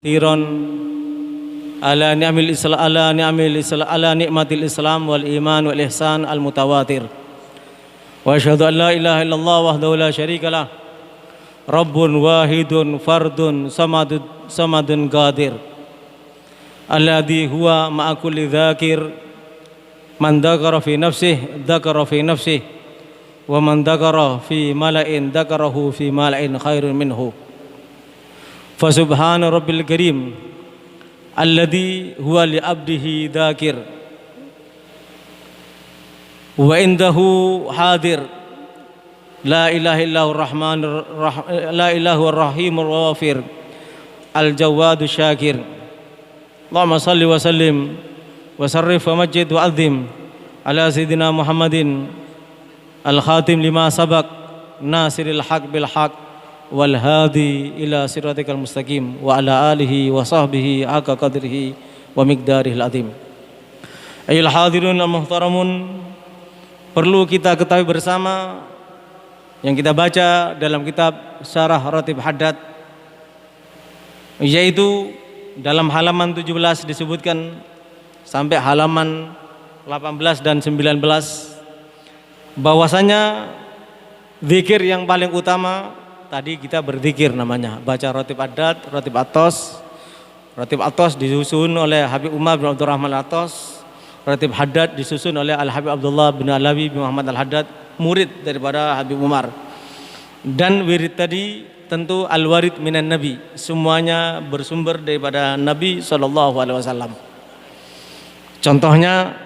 Tiron ala ni'mil islam ala ni'matil islam wal iman wal ihsan al mutawatir wa asyhadu an la ilaha illallah wahdahu la syarikalah rabbun wahidun fardun samadun qadir alladhi huwa ma'a kulli dzakir man dzakara fi nafsihi dzakara fi nafsihi wa man dzakara fi mala'in dzakarahu fi mala'in khairun minhu. فسبحان رب الكريم الذي هو لعبده ذاكر وعنده حاضر لا إله إلا هو الرحمن لا إله هو الرحيم الغافر الجواد الشاكر. اللهم صل وسلم وشرف ومجد وعظم على سيدنا محمد الخاتم لما سبق ناصر الحق بالحق wal hadi ila siratikal mustaqim wa ala alihi wa sahbihi haqqa qadrihi wa miqdarihil azim. Ayyuhal hadirun al muhtaramun, perlu kita ketahui bersama yang kita baca dalam kitab Syarah Ratib Haddad, yaitu dalam halaman 17 disebutkan sampai halaman 18 dan 19 bahwasanya zikir yang paling utama tadi kita berzikir namanya, baca Ratib Haddad, Ratib Atos. Ratib Atos disusun oleh Habib Umar bin Abdurrahman Atos. Ratib Haddad disusun oleh Al Habib Abdullah bin Alawi bin Muhammad Al Haddad, murid daripada Habib Umar. Dan wirid tadi tentu al-warid minan Nabi, semuanya bersumber daripada Nabi SAW. Contohnya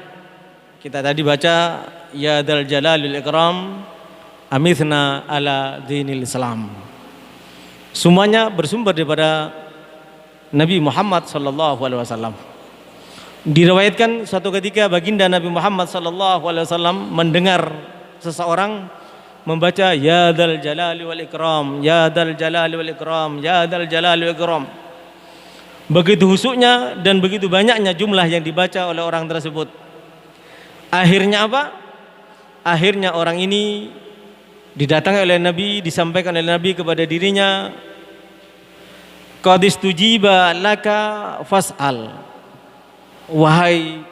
kita tadi baca ya dzal jalalil ikram amithna ala dinil Islam. Semuanya bersumber daripada Nabi Muhammad sallallahu alaihi wasallam. Diriwayatkan suatu ketika baginda Nabi Muhammad sallallahu alaihi wasallam mendengar seseorang membaca ya dzal jalali wal ikram, ya dzal jalali wal ikram, ya dzal jalali wal ikram. Begitu husuknya dan begitu banyaknya jumlah yang dibaca oleh orang tersebut. Akhirnya apa? Akhirnya orang ini didatangi oleh Nabi, disampaikan oleh Nabi kepada dirinya, qad istujiba laka fas'al. Wahai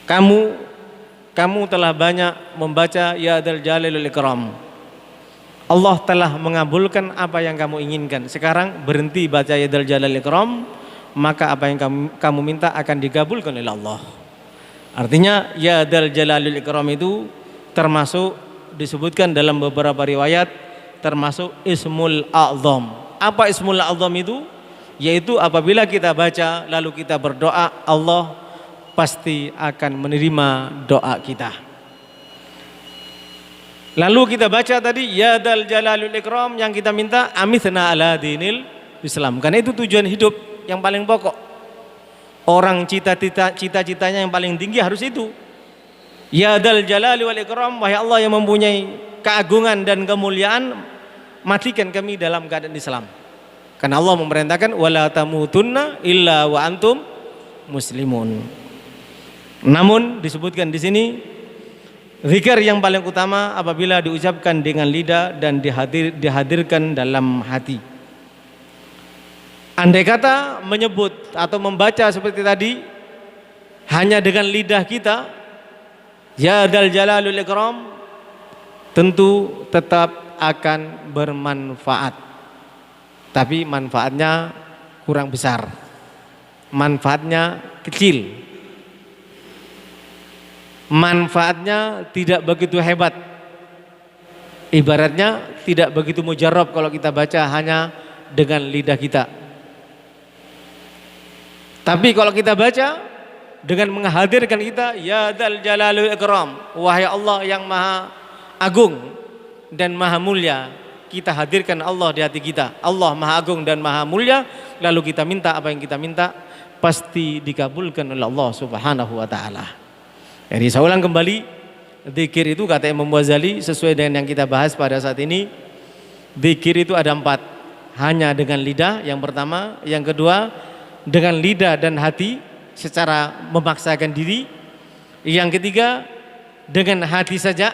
kamu telah banyak membaca ya dzal jalali wal ikram. Allah telah mengabulkan apa yang kamu inginkan. Sekarang berhenti baca ya dzal jalali wal ikram, maka apa yang kamu minta akan dikabulkan oleh Allah. Artinya ya dzal jalali wal ikram itu termasuk disebutkan dalam beberapa riwayat termasuk Ismul A'zam. Apa Ismul A'zam itu? Yaitu apabila kita baca lalu kita berdoa, Allah pasti akan menerima doa kita. Lalu kita baca tadi ya dzal jalalul ikram, yang kita minta amithna ala dinil Islam, karena itu tujuan hidup yang paling pokok. Orang cita-citanya yang paling tinggi harus itu. Ya dzal jalali wal ikram, wahai Allah yang mempunyai keagungan dan kemuliaan, matikan kami dalam keadaan Islam. Karena Allah memerintahkan wala tamutunna illa wa antum muslimun. Namun disebutkan di sini zikir yang paling utama apabila diucapkan dengan lidah dan dihadirkan dalam hati. Andai kata menyebut atau membaca seperti tadi hanya dengan lidah kita, ya dzal jalalul ikram, tentu tetap akan bermanfaat, tapi manfaatnya kurang besar, manfaatnya kecil, manfaatnya tidak begitu hebat. Ibaratnya tidak begitu mujarab kalau kita baca hanya dengan lidah kita. Tapi kalau kita baca dengan menghadirkan kita ya dzal jalalul ikram, wahai Allah yang maha agung dan maha mulia, kita hadirkan Allah di hati kita. Allah Maha Agung dan Maha Mulia. Lalu kita minta apa yang kita minta, pasti dikabulkan oleh Allah Subhanahu wa taala. Jadi saya ulang kembali, zikir itu kata Imam Ghazali sesuai dengan yang kita bahas pada saat ini. Zikir itu ada 4. Hanya dengan lidah yang pertama, yang kedua dengan lidah dan hati secara memaksakan diri, yang ketiga dengan hati saja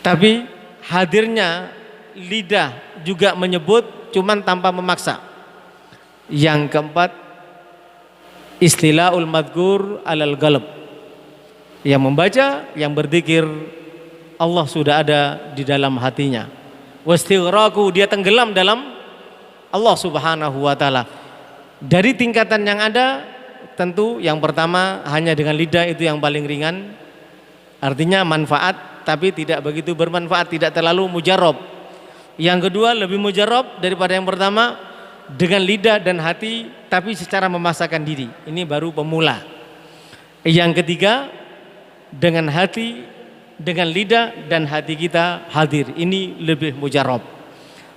tapi hadirnya lidah juga menyebut cuman tanpa memaksa. Yang keempat istilahul madhkur alal qalb, yang membaca, yang berzikir Allah sudah ada di dalam hatinya. Wastighraqu, dia tenggelam dalam Allah Subhanahu wa taala. Dari tingkatan yang ada, tentu yang pertama hanya dengan lidah itu yang paling ringan, artinya manfaat tapi tidak begitu bermanfaat, tidak terlalu mujarab. Yang kedua lebih mujarab daripada yang pertama, dengan lidah dan hati tapi secara memaksakan diri. Ini baru pemula. Yang ketiga dengan hati, dengan lidah dan hati kita hadir. Ini lebih mujarab.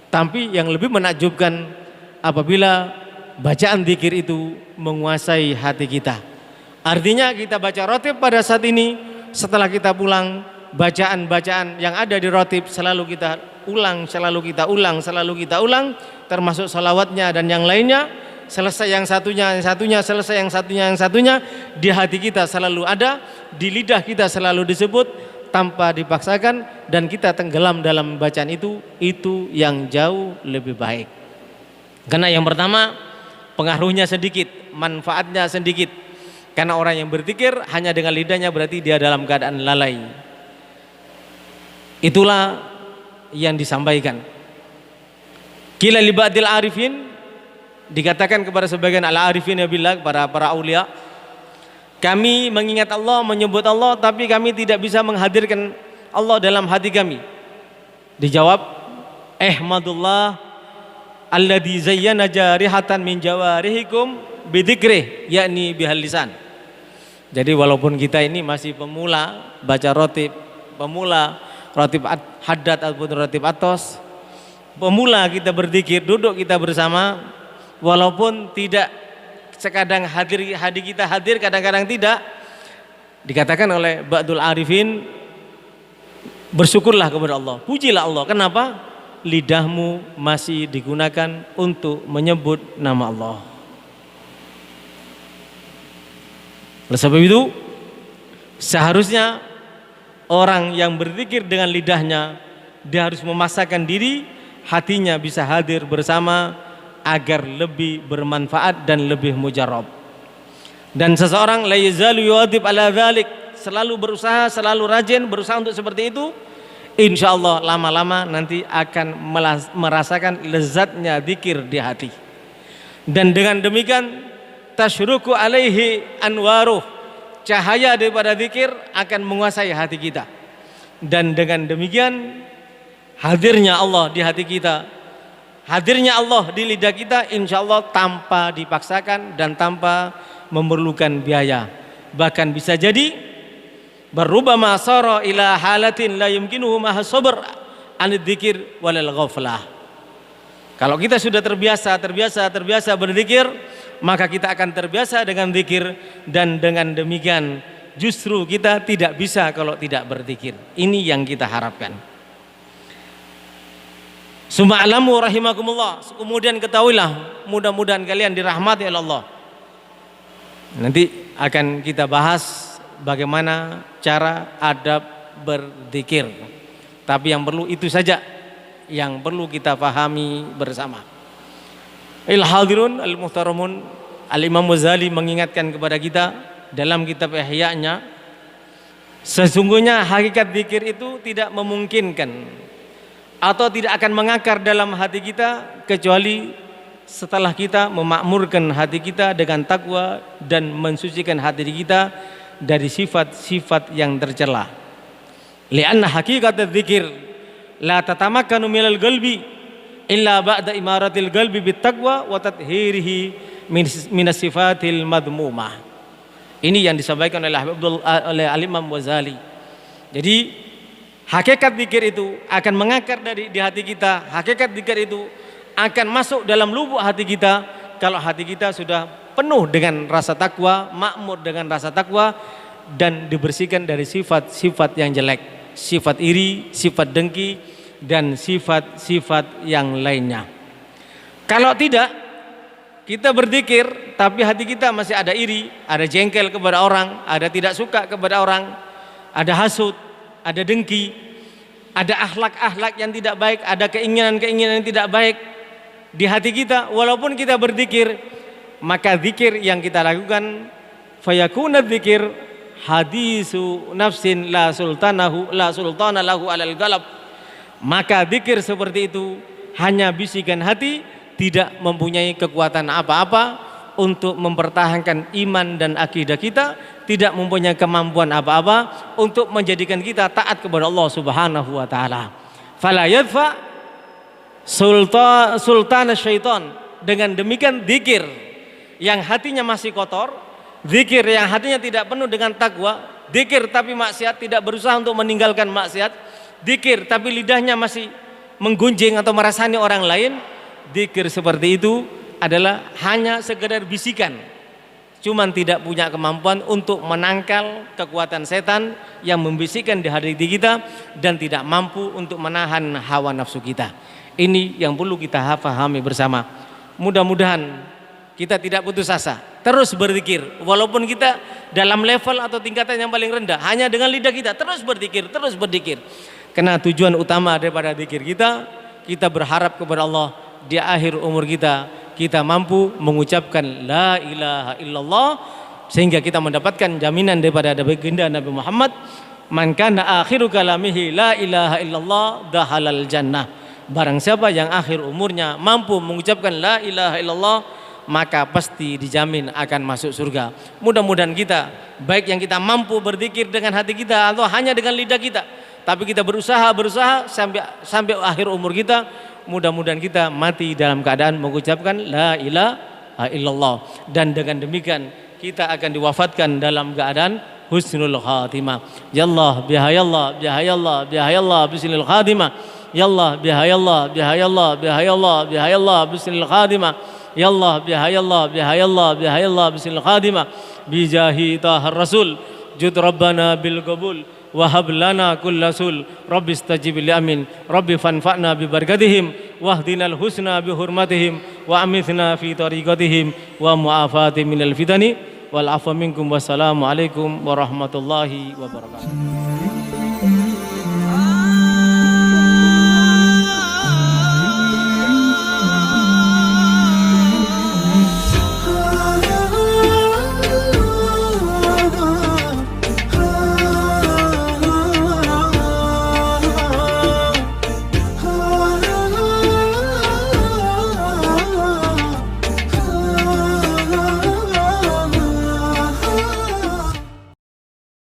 Tapi yang lebih menakjubkan apabila bacaan zikir itu menguasai hati kita. Artinya kita baca rotib pada saat ini, setelah kita pulang, bacaan-bacaan yang ada di rotib selalu kita ulang, selalu kita ulang, selalu kita ulang, termasuk salawatnya dan yang lainnya. Selesai yang satunya, yang satunya, selesai yang satunya, yang satunya, di hati kita selalu ada, di lidah kita selalu disebut tanpa dipaksakan, dan kita tenggelam dalam bacaan itu yang jauh lebih baik. Karena yang pertama pengaruhnya sedikit, manfaatnya sedikit. Karena orang yang berzikir hanya dengan lidahnya berarti dia dalam keadaan lalai. Itulah yang disampaikan. Qila li ba'dil arifin, dikatakan kepada sebagian al-arifin billah, para aulia, kami mengingat Allah, menyebut Allah, tapi kami tidak bisa menghadirkan Allah dalam hati kami. Dijawab, ahmadullah alladzi zayyana jarihatan min jawarihikum bidzikrih, yakni bihal lisan. Jadi walaupun kita ini masih pemula baca rotib, pemula rotib haddad ataupun rotib atos, pemula kita berzikir, duduk kita bersama, walaupun tidak sekadang hadi kita hadir, kadang-kadang tidak. Dikatakan oleh ba'dul arifin, bersyukurlah kepada Allah, pujilah Allah. Kenapa? Lidahmu masih digunakan untuk menyebut nama Allah. Oleh sebab itu, seharusnya orang yang berzikir dengan lidahnya, dia harus memaksakan diri, hatinya bisa hadir bersama agar lebih bermanfaat dan lebih mujarab. Dan seseorang la yazalu yuwadhib ala dzalik, selalu berusaha, selalu rajin berusaha untuk seperti itu, insyaallah lama-lama nanti akan merasakan lezatnya zikir di hati. Dan dengan demikian tasyruku alaihi anwaruh, cahaya daripada zikir akan menguasai hati kita. Dan dengan demikian hadirnya Allah di hati kita, hadirnya Allah di lidah kita, insyaallah tanpa dipaksakan dan tanpa memerlukan biaya. Bahkan bisa jadi barubama sara ila halatin la yumkinuhu ma sabr an dzikir walal ghaflah. Kalau kita sudah terbiasa berzikir, maka kita akan terbiasa dengan zikir, dan dengan demikian justru kita tidak bisa kalau tidak berzikir. Ini yang kita harapkan. Suma'lamu rahimakumullah, kemudian ketahuilah, mudah-mudahan kalian dirahmati oleh Allah. Nanti akan kita bahas bagaimana cara adab berzikir. Tapi yang perlu itu saja yang perlu kita pahami bersama. Al-hadirun al-muhtaramun, Al-Imam Ghazali mengingatkan kepada kita dalam kitab Ihya-nya, sesungguhnya hakikat zikir itu tidak memungkinkan atau tidak akan mengakar dalam hati kita kecuali setelah kita memakmurkan hati kita dengan takwa dan mensucikan hati kita dari sifat-sifat yang tercela. Lianna hakikat dzikir la tatamakkanu minal qalbi illa ba'da imaratil qalbi bittaqwa wa tathhirihi min sifatil madmumah. Ini yang disampaikan oleh Al-Imam Ghazali. Jadi Hakikat zikir itu akan mengakar di hati kita. Hakikat zikir itu akan masuk dalam lubuk hati kita kalau hati kita sudah penuh dengan rasa takwa, makmur dengan rasa takwa, dan dibersihkan dari sifat-sifat yang jelek, sifat iri, sifat dengki, dan sifat-sifat yang lainnya. Kalau tidak, kita berzikir tapi hati kita masih ada iri, ada jengkel kepada orang, ada tidak suka kepada orang, ada hasud, ada dengki, ada akhlak-akhlak yang tidak baik, ada keinginan-keinginan yang tidak baik di hati kita. Walaupun kita berzikir, maka zikir yang kita lakukan fayakuna dzikir hadisu nafsin la sultana lahu alal galab. Maka zikir seperti itu hanya bisikan hati, tidak mempunyai kekuatan apa-apa untuk mempertahankan iman dan akidah kita, tidak mempunyai kemampuan apa-apa untuk menjadikan kita taat kepada Allah Subhanahu wa taala. Fala yadfa sultan syaitan. Dengan demikian zikir yang hatinya masih kotor, zikir yang hatinya tidak penuh dengan takwa, zikir tapi maksiat, tidak berusaha untuk meninggalkan maksiat, zikir tapi lidahnya masih menggunjing atau merasani orang lain, zikir seperti itu adalah hanya sekedar bisikan, cuman tidak punya kemampuan untuk menangkal kekuatan setan yang membisikkan di hati kita dan tidak mampu untuk menahan hawa nafsu kita. Ini yang perlu kita pahami bersama. Mudah-mudahan kita tidak putus asa, terus berzikir walaupun kita dalam level atau tingkatan yang paling rendah, hanya dengan lidah kita terus berzikir, terus berzikir. Karena tujuan utama daripada zikir kita berharap kepada Allah di akhir umur kita mampu mengucapkan la ilaha illallah, sehingga kita mendapatkan jaminan daripada baginda Nabi Muhammad, man kana akhiru kalamihi la ilaha illallah dahalal jannah. Barang siapa yang akhir umurnya mampu mengucapkan la ilaha illallah, maka pasti dijamin akan masuk surga. Mudah-mudahan kita, baik yang kita mampu berzikir dengan hati kita atau hanya dengan lidah kita, tapi kita berusaha sampai akhir umur kita, mudah-mudahan kita mati dalam keadaan mengucapkan la ilaha illallah, dan dengan demikian kita akan diwafatkan dalam keadaan husnul khatimah. Ya Allah bihayallah bihayallah bihayallah bismil khatimah. Ya Allah bihayallah bihayallah bihayallah bihayallah bismil khatimah. Ya Allah bihayallah bihayallah bihayallah bismil khatimah. Bijahi tahar rasul jud rabbana bil qabul wahab lana kullasul rabbi istajib li amin rabbi fanfa'na bi barakatihim wahdinal husna bi hurmatihim wa amithna fi tariqatihim wa mu'afati minal fitani wal afwa minkum wassalamu alaikum warahmatullahi wabarakatuh.